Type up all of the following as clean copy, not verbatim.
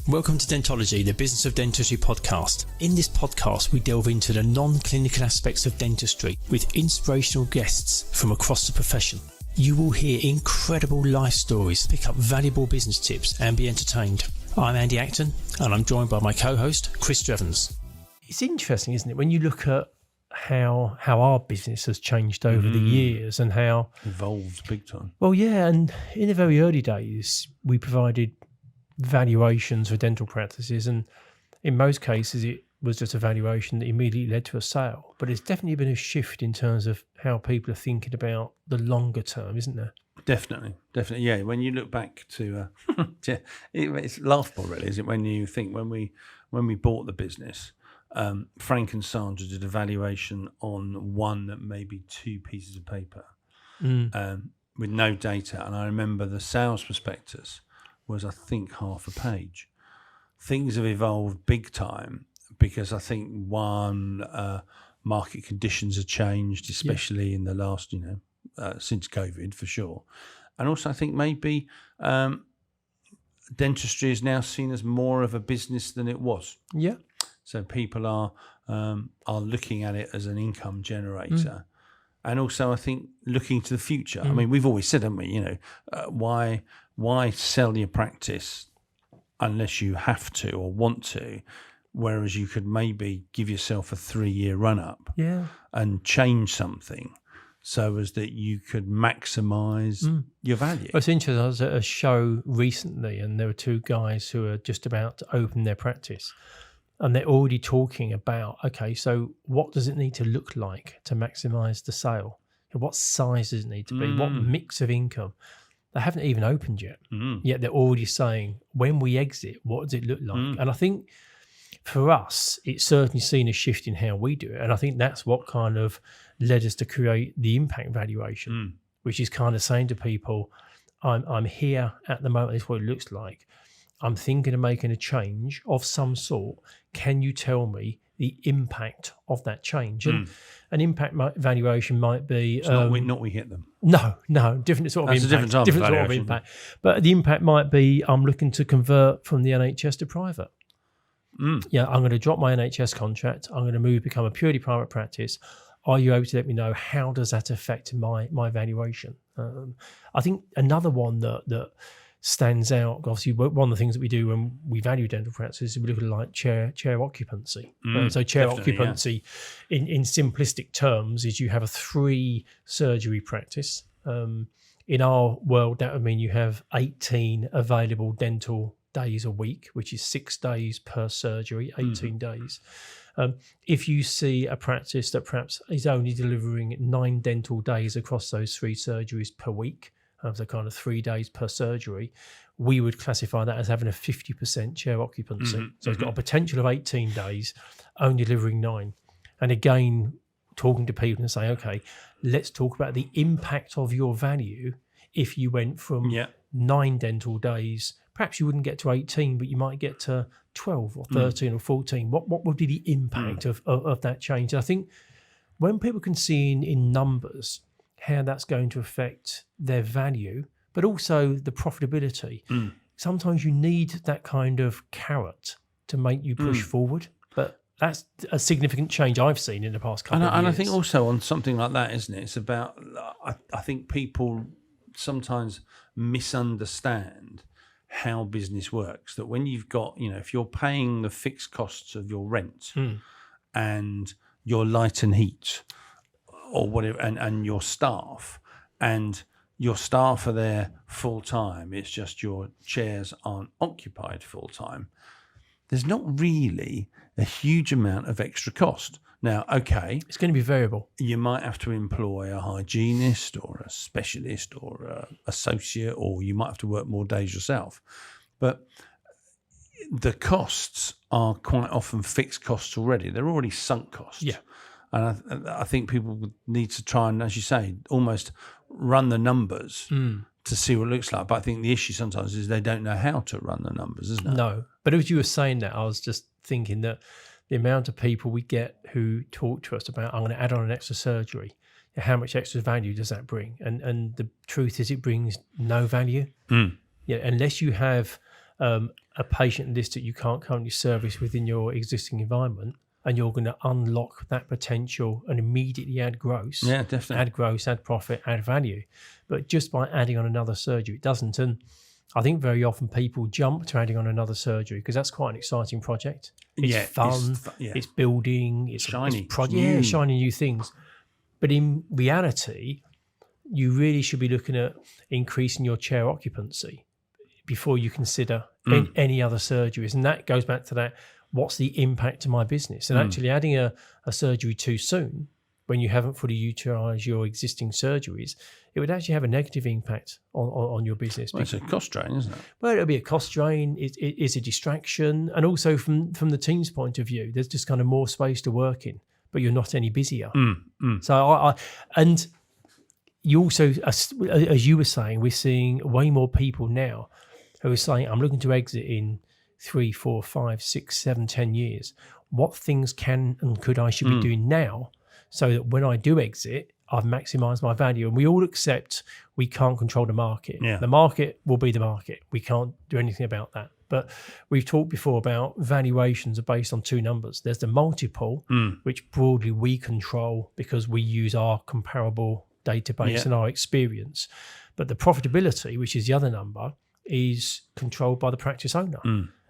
Welcome to Dentology, the Business of Dentistry podcast. In this podcast, we delve into the non-clinical aspects of dentistry with inspirational guests from across the profession. You will hear incredible life stories, pick up valuable business tips and be entertained. I'm Andy Acton and I'm joined by my co-host, Chris Strevens. It's interesting, isn't it, when you look at how our business has changed over the years and how... Evolved big time. Well, yeah, and in the very early days, we provided valuations for dental practices, and in most cases it was just a valuation that immediately led to a sale. But it's definitely been a shift in terms of how people are thinking about the longer term, isn't there? Definitely. Yeah, when you look back to it's laughable really, isn't it, when you think when we bought the business, Frank and Sandra did a valuation on one, maybe two pieces of paper with no data, and I remember the sales prospectus was, I think, half a page. Things have evolved big time because I think market conditions have changed, especially in the last, since COVID for sure. And also I think maybe dentistry is now seen as more of a business than it was. Yeah. So people are looking at it as an income generator. And also I think looking to the future. I mean, we've always said, haven't we, why sell your practice unless you have to or want to, whereas you could maybe give yourself a 3-year run-up and change something so as that you could maximise your value. Well, it's interesting. I was at a show recently and there were two guys who are just about to open their practice and they're already talking about, okay, so what does it need to look like to maximise the sale? What size does it need to be? What mix of income? They haven't even opened yet. Yet they're already saying, when we exit, what does it look like? And I think for us, it's certainly seen a shift in how we do it. And I think that's what kind of led us to create the impact valuation, which is kind of saying to people, I'm here at the moment, this is what it looks like. I'm thinking of making a change of some sort. Can you tell me the impact of that change? And an impact valuation might be... It's not we hit them. No, different sort of That's impact. A different sort of impact. But the impact might be I'm looking to convert from the NHS to private. Yeah, I'm going to drop my NHS contract. I'm going to become a purely private practice. Are you able to let me know how does that affect my valuation? I think another one that stands out, obviously one of the things that we do when we value dental practices is we look at like chair occupancy. So chair occupancy in simplistic terms is you have a 3 surgery practice. In our world, that would mean you have 18 available dental days a week, which is 6 days per surgery, 18 days. If you see a practice that perhaps is only delivering 9 dental days across those 3 surgeries per week, so kind of 3 days per surgery, we would classify that as having a 50% chair occupancy. So it's got a potential of 18 days, only delivering 9. And again, talking to people and saying, okay, let's talk about the impact of your value if you went from 9 dental days. Perhaps you wouldn't get to 18, but you might get to 12 or 13 or 14. What would be the impact of that change? And I think when people can see in numbers how that's going to affect their value, but also the profitability. Sometimes you need that kind of carrot to make you push forward. But that's a significant change I've seen in the past couple of years. And I think also on something like that, isn't it? It's about, I think people sometimes misunderstand how business works. That when you've got, if you're paying the fixed costs of your rent and your light and heat, or whatever, and your staff are there full time. It's just your chairs aren't occupied full time. There's not really a huge amount of extra cost. Now, okay, it's going to be variable. You might have to employ a hygienist or a specialist or an associate, or you might have to work more days yourself. But the costs are quite often fixed costs already. They're already sunk costs. Yeah. And I think people would need to try and, as you say, almost run the numbers to see what it looks like. But I think the issue sometimes is they don't know how to run the numbers, isn't it? No. But as you were saying that, I was just thinking that the amount of people we get who talk to us about, I'm going to add on an extra surgery, how much extra value does that bring? And the truth is it brings no value. Yeah, unless you have a patient list that you can't currently service within your existing environment, and you're going to unlock that potential and immediately add gross. Yeah, definitely. Add gross, add profit, add value. But just by adding on another surgery, it doesn't. And I think very often people jump to adding on another surgery because that's quite an exciting project. It's fun, it's building, it's shiny, shiny new things. But in reality, you really should be looking at increasing your chair occupancy before you consider any other surgeries. And that goes back to that, what's the impact to my business? And actually adding a surgery too soon, when you haven't fully utilised your existing surgeries, it would actually have a negative impact on your business. Well, it's a cost drain, isn't it? Well, it'll be a cost drain. It is a distraction. And also from the team's point of view, there's just kind of more space to work in, but you're not any busier. So and you also, as you were saying, we're seeing way more people now who are saying, I'm looking to exit in 3, 4, 5, 6, 7, 10 years. What things can and could I should be doing now so that when I do exit, I've maximised my value? And we all accept we can't control the market. Yeah. The market will be the market. We can't do anything about that. But we've talked before about valuations are based on two numbers. There's the multiple, which broadly we control because we use our comparable database and our experience. But the profitability, which is the other number, is controlled by the practice owner.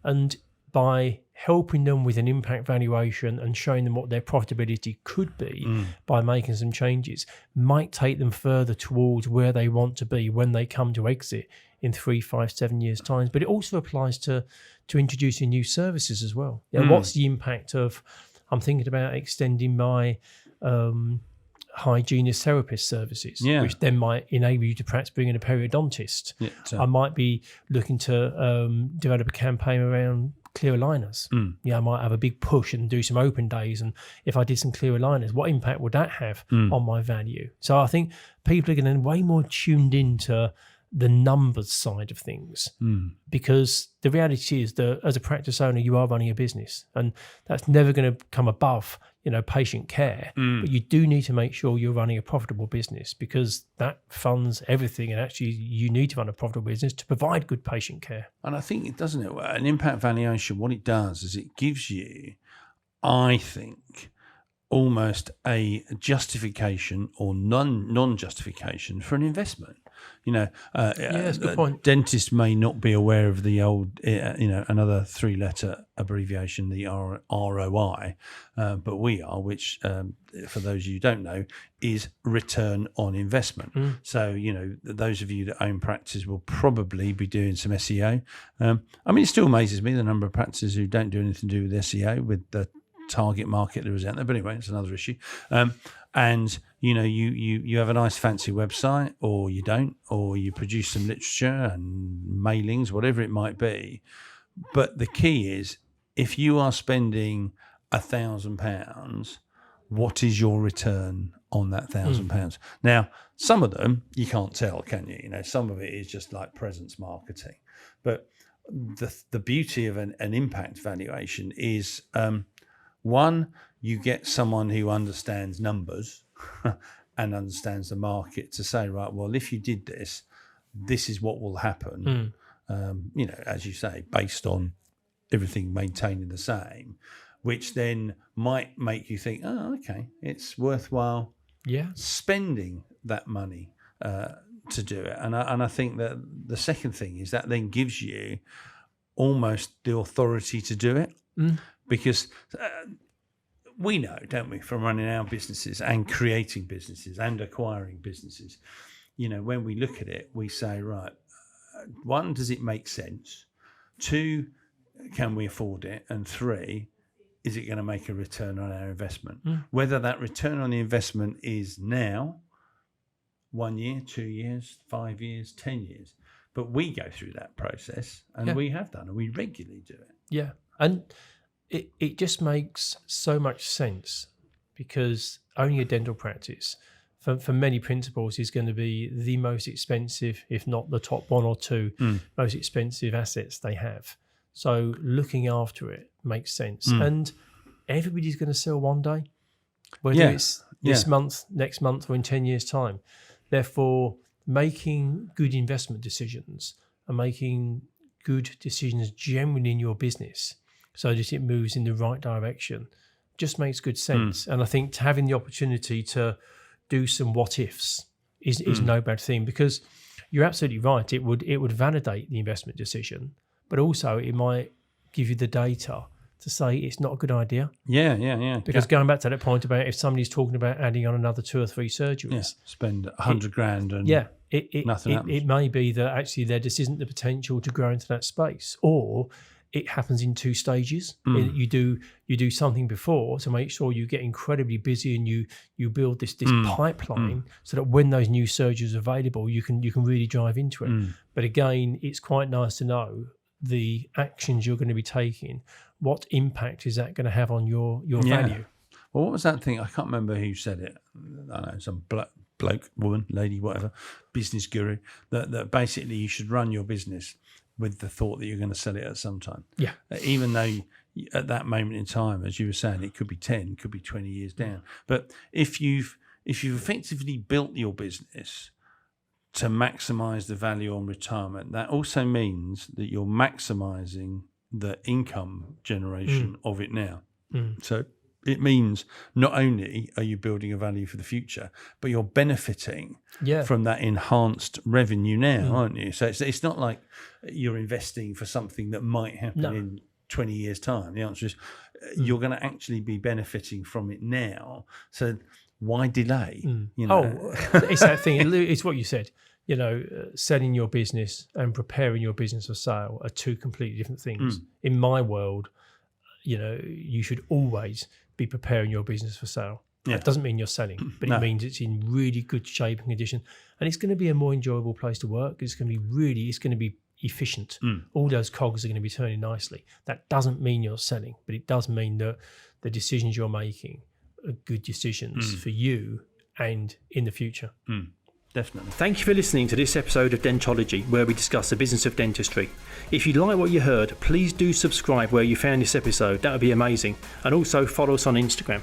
And by helping them with an impact valuation and showing them what their profitability could be by making some changes, might take them further towards where they want to be when they come to exit in 3, 5, 7 years' time. But it also applies to introducing new services as well. What's the impact of, I'm thinking about extending my hygienist therapist services, which then might enable you to perhaps bring in a periodontist. I might be looking to develop a campaign around clear aligners. I might have a big push and do some open days. And if I did some clear aligners, what impact would that have on my value? So I think people are getting way more tuned into the numbers side of things, because the reality is that as a practice owner, you are running a business, and that's never going to come above patient care. But you do need to make sure you're running a profitable business, because that funds everything, and actually you need to run a profitable business to provide good patient care. And I think it doesn't it, an impact valuation, what it does is it gives you, I think, almost a justification or non-justification for an investment. That's a good point. Dentists may not be aware of the old, another 3-letter abbreviation, the ROI, but we are, which for those of you who don't know, is return on investment. So, those of you that own practices will probably be doing some SEO. It still amazes me the number of practices who don't do anything to do with SEO, with the target market that is out there. But anyway, it's another issue. And you have a nice fancy website, or you don't, or you produce some literature and mailings, whatever it might be. But the key is, if you are spending £1,000, what is your return on that £1,000? Now, some of them you can't tell, can you? Some of it is just like presence marketing. But the beauty of an impact valuation is, one, you get someone who understands numbers and understands the market to say, right, well, if you did this, this is what will happen. As you say, based on everything maintaining the same, which then might make you think, oh, okay, it's worthwhile spending that money to do it. And I think that the second thing is that then gives you almost the authority to do it, because we know, don't we, from running our businesses and creating businesses and acquiring businesses, when we look at it, we say, right, one, does it make sense? Two, can we afford it? And three, is it going to make a return on our investment? Whether that return on the investment is now, 1 year, 2 years, 5 years, 10 years. But we go through that process, and we have done, and we regularly do it. Yeah. And it just makes so much sense, because owning a dental practice, for many principals, is going to be the most expensive, if not the top 1 or 2 most expensive assets they have. So looking after it makes sense. And everybody's going to sell one day, whether it's this month, next month, or in 10 years' time. Therefore, making good investment decisions and making good decisions generally in your business so that it moves in the right direction just makes good sense. And I think having the opportunity to do some what ifs is no bad thing, because you're absolutely right. It would validate the investment decision, but also it might give you the data to say it's not a good idea. Yeah. Because going back to that point about if somebody's talking about adding on another 2 or 3 surgeries, spend 100 grand and nothing happens. It may be that actually there just isn't the potential to grow into that space, or it happens in 2 stages. You do something before to make sure you get incredibly busy and you build this pipeline so that when those new surgeries are available, you can really drive into it. But again, it's quite nice to know the actions you're going to be taking. What impact is that going to have on your value? Well, what was that thing? I can't remember who said it. I don't know, some bloke, woman, lady, whatever, business guru, that basically you should run your business with the thought that you're going to sell it at some time. Yeah. Even though at that moment in time, as you were saying, it could be 10, could be 20 years down. But if you've effectively built your business to maximise the value on retirement, that also means that you're maximising the income generation of it now. So it means not only are you building a value for the future, but you're benefiting from that enhanced revenue now, aren't you? So it's not like you're investing for something that might happen in 20 years' time. The answer is you're going to actually be benefiting from it now. So why delay? You know? It's that thing. It's what you said. Selling your business and preparing your business for sale are 2 completely different things. In my world, you should always be preparing your business for sale. That doesn't mean you're selling, but it means it's in really good shape and condition, and it's going to be a more enjoyable place to work. It's going to be efficient. All those cogs are going to be turning nicely. That doesn't mean you're selling, but it does mean that the decisions you're making are good decisions for you and in the future. Definitely. Thank you for listening to this episode of Dentology, where we discuss the business of dentistry. If you like what you heard, please do subscribe where you found this episode. That would be amazing. And also follow us on Instagram.